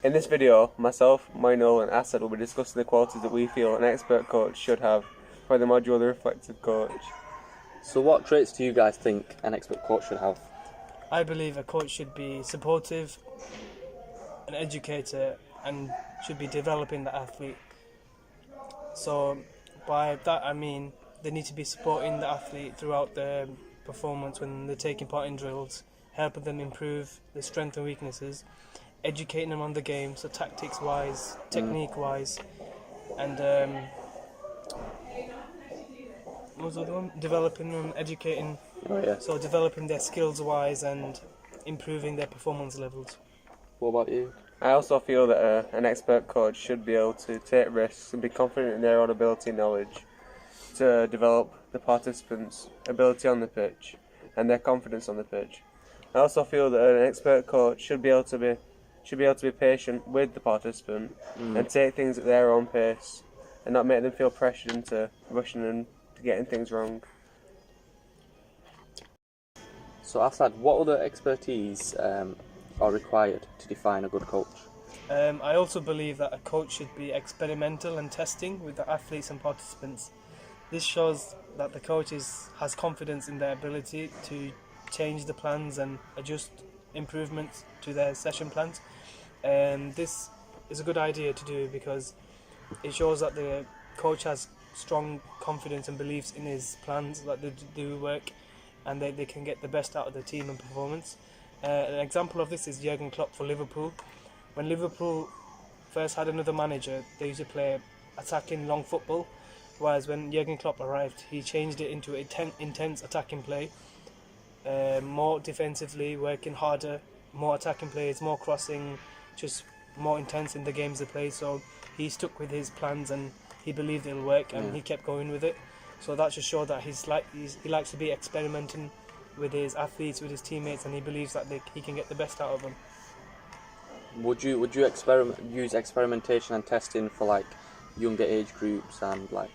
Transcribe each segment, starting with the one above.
In this video, myself, Moinul and Asad will be discussing the qualities that we feel an expert coach should have for the module The Reflective Coach. So what traits do you guys think an expert coach should have? I believe a coach should be supportive, an educator, and should be developing the athlete. So by that I mean they need to be supporting the athlete throughout their performance when they're taking part in drills, helping them improve their strengths and weaknesses, educating them on the game, so tactics wise, technique wise, and what was the other one? Developing them, educating. Oh yeah. So developing their skills wise and improving their performance levels. What about you? I also feel that an expert coach should be able to take risks and be confident in their own ability and knowledge to develop the participants' ability on the pitch and their confidence on the pitch. I also feel that an expert coach should be able to be patient with the participant and take things at their own pace and not make them feel pressured into rushing and getting things wrong. So Asad, what other expertise are required to define a good coach? I also believe that a coach should be experimental and testing with the athletes and participants. This shows that the coach has confidence in their ability to change the plans and adjust improvements to their session plans. This is a good idea to do because it shows that the coach has strong confidence and beliefs in his plans, that they do work and they can get the best out of the team and performance. An example of this is Jurgen Klopp for Liverpool. When Liverpool first had another manager, they used to play attacking long football, whereas when Jurgen Klopp arrived, he changed it into intense attacking play, more defensively, working harder, more attacking plays, more crossing, just more intense in the games they play. So he stuck with his plans and he believed it'll work, and he kept going with it. So that just showed that he likes to be experimenting with his athletes, with his teammates, and he believes that he can get the best out of them. Would you use experimentation and testing for like younger age groups and like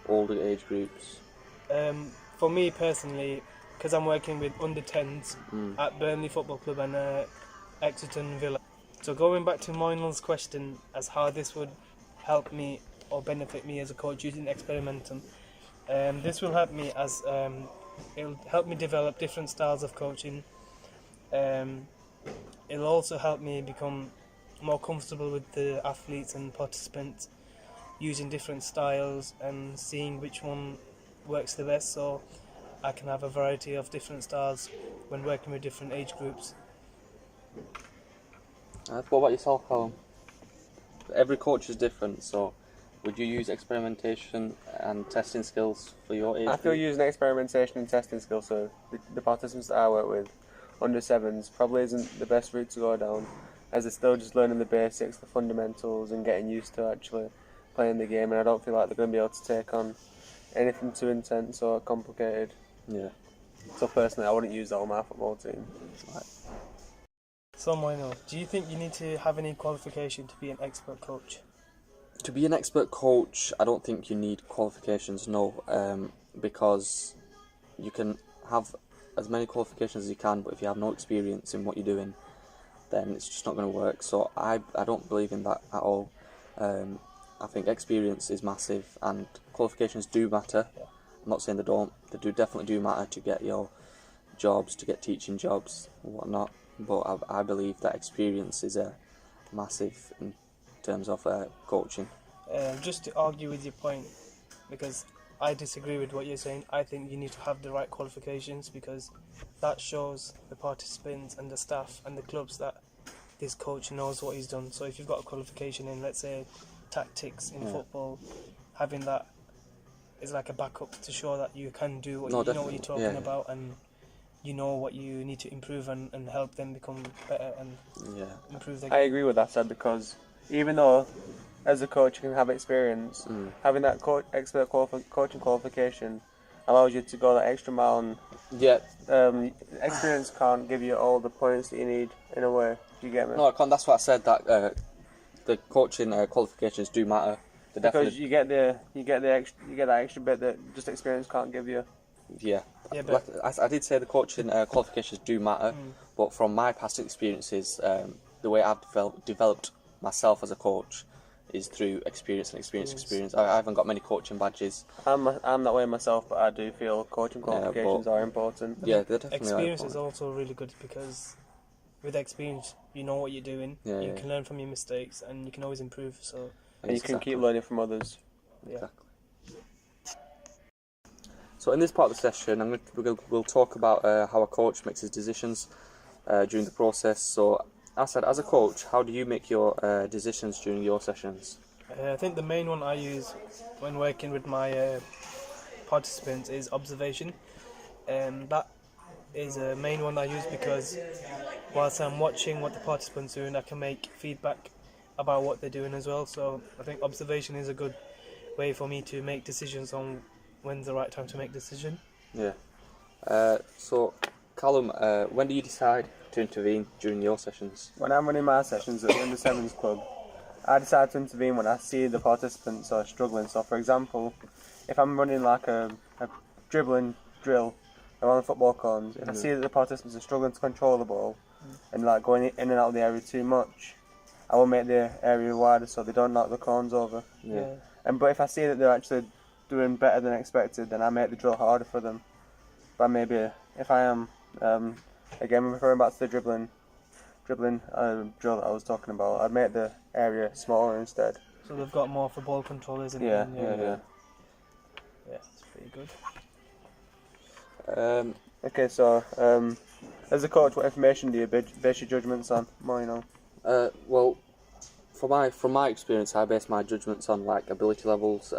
older age groups? For me personally, because I'm working with under 10s at Burnley Football Club and Exeter Villa. So going back to Moinul's question as how this would help me or benefit me as a coach using experimentum, this will help me as it'll help me develop different styles of coaching. It'll also help me become more comfortable with the athletes and participants, using different styles and seeing which one works the best, so I can have a variety of different styles when working with different age groups. What about yourself, Callum? Every coach is different, so would you use experimentation and testing skills for your age I feel group? using experimentation and testing skills, so the participants that I work with, under 7s, probably isn't the best route to go down, as they're still just learning the basics, the fundamentals, and getting used to actually playing the game, and I don't feel like they're going to be able to take on anything too intense or complicated. Yeah. So personally, I wouldn't use that on my football team. Right. So Moinul, do you think you need to have any qualification to be an expert coach? To be an expert coach, I don't think you need qualifications, no, because you can have as many qualifications as you can, but if you have no experience in what you're doing, then it's just not going to work. So I don't believe in that at all. I think experience is massive, and qualifications do matter. I'm not saying they don't. They definitely do matter to get your jobs, to get teaching jobs and whatnot. But I believe that experience is massive in terms of coaching. Just to argue with your point, because I disagree with what you're saying, I think you need to have the right qualifications, because that shows the participants and the staff and the clubs that this coach knows what he's done. So if you've got a qualification in, let's say, tactics in football, having that is like a backup to show that you can do what you know what you're talking about, and you know what you need to improve and help them become better and improve their game. I agree with that, Seb, because even though as a coach you can have experience, having that expert coaching qualification allows you to go that extra mile, and experience can't give you all the points that you need in a way. Do you get me? No, I can't. That's what I said, that the coaching qualifications do matter. Because you get that extra bit that just experience can't give you. Yeah, but I did say the coaching qualifications do matter, but from my past experiences, the way I've developed myself as a coach is through experience and experience. I haven't got many coaching badges. I'm that way myself, but I do feel coaching qualifications but- are important. Yeah, they're definitely Experience like is also really good because with experience, you know what you're doing. Yeah, you yeah. can learn from your mistakes, and you can always improve. So And you can keep learning from others. Exactly. So in this part of the session, we'll talk about how a coach makes his decisions during the process. So, Asad, as a coach, how do you make your decisions during your sessions? I think the main one I use when working with my participants is observation. That is a main one I use because whilst I'm watching what the participants are doing, I can make feedback about what they're doing as well. So I think observation is a good way for me to make decisions on when's the right time to make decision. Yeah. So, Callum, when do you decide to intervene during your sessions? When I'm running my sessions at the Under Sevens club, I decide to intervene when I see the participants are struggling. So, for example, if I'm running like a dribbling drill around the football cones, if I see that the participants are struggling to control the ball and like going in and out of the area too much, I will make the area wider so they don't knock the cones over. Yeah. But if I see that they're actually doing better than expected, then I make the drill harder for them. But maybe if I am again referring back to the dribbling drill that I was talking about, I'd make the area smaller instead. So they've got more for ball control, isn't it? Yeah. Yeah, it's pretty good. Okay, so as a coach, what information do you base your judgments on? More, you know. Well, from my experience, I base my judgments on like ability levels,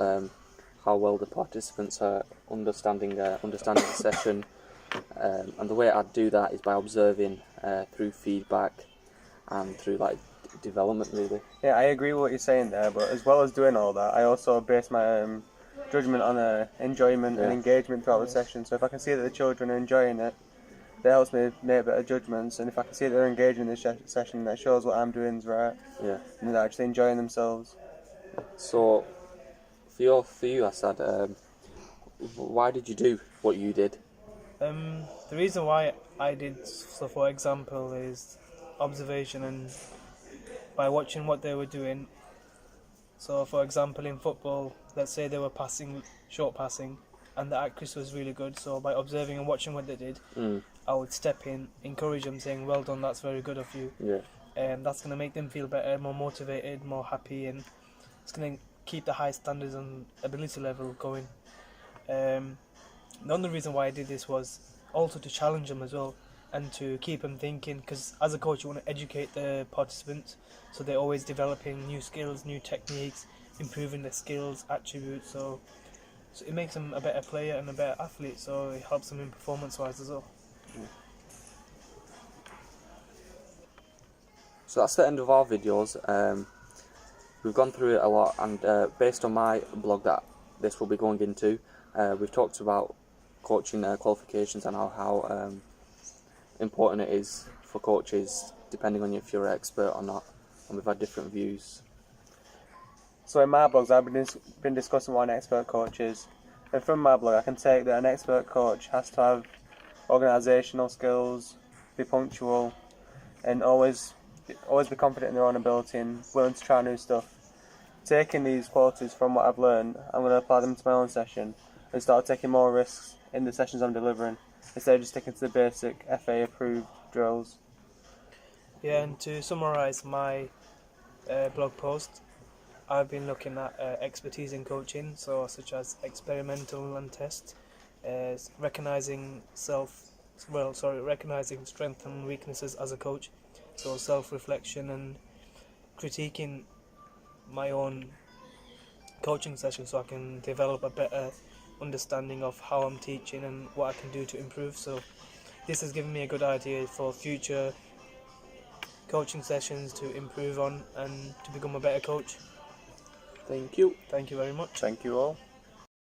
how well the participants are understanding the session, and the way I do that is by observing through feedback and through like development, really. Yeah, I agree with what you're saying there, but as well as doing all that, I also base my judgment on enjoyment and engagement throughout the session. So if I can see that the children are enjoying it, that helps me make better judgments. And if I can see that they're engaging in this session, that shows what I'm doing is right. Yeah. And they're actually enjoying themselves. So, for you, Asad, why did you do what you did? The reason why I did so, for example, is observation and by watching what they were doing. So, for example, in football, let's say they were short passing, and the accuracy was really good. So, by observing and watching what they did, I would step in, encourage them, saying, "Well done, that's very good of you." Yeah. That's going to make them feel better, more motivated, more happy, and it's going to keep the high standards and ability level going. The only reason why I did this was also to challenge them as well and to keep them thinking, because as a coach you want to educate the participants so they're always developing new skills, new techniques, improving their skills, attributes, so it makes them a better player and a better athlete, so it helps them in performance wise as well. So that's the end of our videos. We've gone through it a lot, and based on my blog that this will be going into, we've talked about coaching qualifications and how important it is for coaches, depending on if you're an expert or not, and we've had different views. So in my blogs, I've been discussing what an expert coach is. And from my blog, I can take that an expert coach has to have organisational skills, be punctual, and always be confident in their own ability and willing to try new stuff. Taking these qualities from what I've learned, I'm going to apply them to my own session and start taking more risks in the sessions I'm delivering, instead of just sticking to the basic FA approved drills. Yeah, and to summarise my blog post, I've been looking at expertise in coaching, so such as experimental and test, recognising strengths and weaknesses as a coach, so self-reflection and critiquing my own coaching session so I can develop a better understanding of how I'm teaching and what I can do to improve. So this has given me a good idea for future coaching sessions to improve on and to become a better coach. Thank you. Thank you very much. Thank you all.